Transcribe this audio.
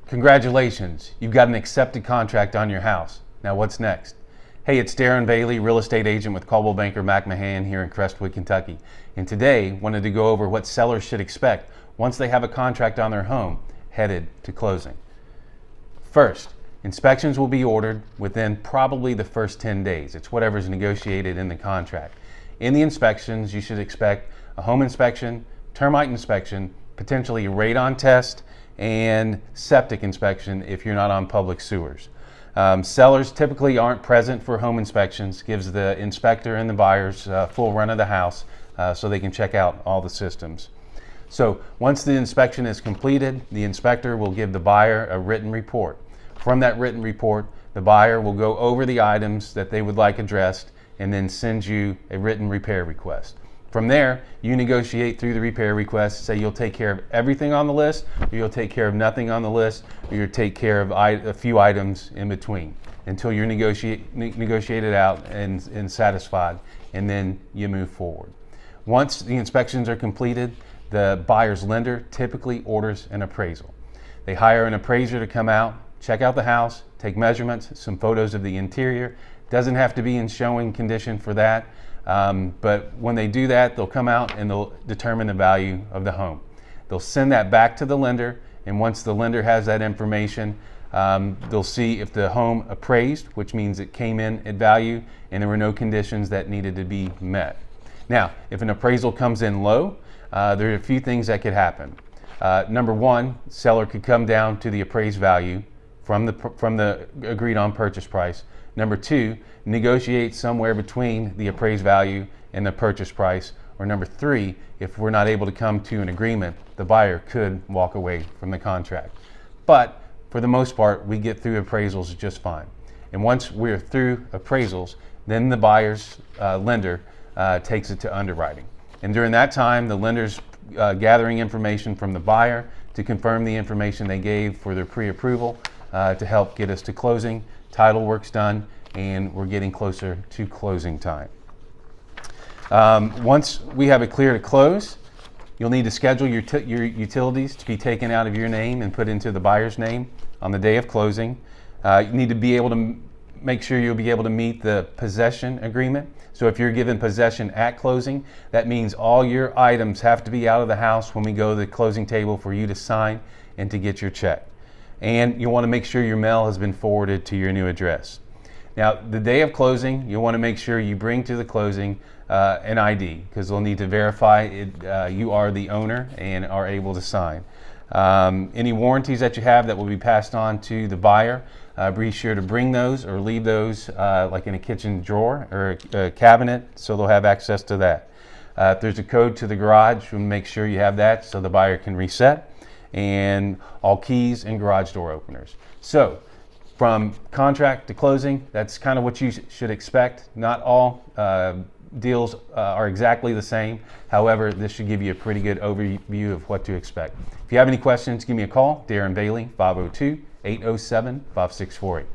Congratulations, you've got an accepted contract on your house. Now what's next? Hey, it's Darren Bailey, real estate agent with Coldwell Banker McMahon here in Crestwood, Kentucky. And today, wanted to go over what sellers should expect once they have a contract on their home headed to closing. First, inspections will be ordered within probably the first 10 days. It's whatever's negotiated in the contract. In the inspections, you should expect a home inspection, termite inspection, potentially a radon test, and septic inspection if you're not on public sewers. Sellers typically aren't present for home inspections, gives the inspector and the buyers full run of the house so they can check out all the systems. So once the inspection is completed, the inspector will give the buyer a written report. From that written report, the buyer will go over the items that they would like addressed and then send you a written repair request. From there, you negotiate through the repair request, say you'll take care of everything on the list, or you'll take care of nothing on the list, or you'll take care of a few items in between until you're negotiated out and satisfied, and then you move forward. Once the inspections are completed, the buyer's lender typically orders an appraisal. They hire an appraiser to come out, check out the house, take measurements, some photos of the interior. Doesn't have to be in showing condition for that. But when they do that, they'll come out and they'll determine the value of the home. They'll send that back to the lender, and once the lender has that information, they'll see if the home appraised, which means it came in at value and there were no conditions that needed to be met. Now, if an appraisal comes in low, there are a few things that could happen. Number one, seller could come down to the appraised value from the agreed on purchase price. Number two, negotiate somewhere between the appraised value and the purchase price. Or number three, if we're not able to come to an agreement, the buyer could walk away from the contract. But for the most part, we get through appraisals just fine. And once we're through appraisals, then the buyer's lender takes it to underwriting. And during that time, the lender's gathering information from the buyer to confirm the information they gave for their pre-approval to help get us to closing. Title work's done, and we're getting closer to closing time. Once we have it clear to close, you'll need to schedule your utilities to be taken out of your name and put into the buyer's name on the day of closing. You need to be able to make sure you'll be able to meet the possession agreement. So if you're given possession at closing, that means all your items have to be out of the house when we go to the closing table for you to sign and to get your check. And you want to make sure your mail has been forwarded to your new address. Now, the day of closing, you want to make sure you bring to the closing an ID, because they'll need to verify you are the owner and are able to sign. Any warranties that you have that will be passed on to the buyer, be sure to bring those or leave those like in a kitchen drawer or a cabinet, so they'll have access to that. If there's a code to the garage, we'll make sure you have that so the buyer can reset, and all keys and garage door openers. So from contract to closing, that's kind of what you should expect. Not all deals are exactly the same. However, this should give you a pretty good overview of what to expect. If you have any questions, give me a call. Darren Bailey, 502-807-5648.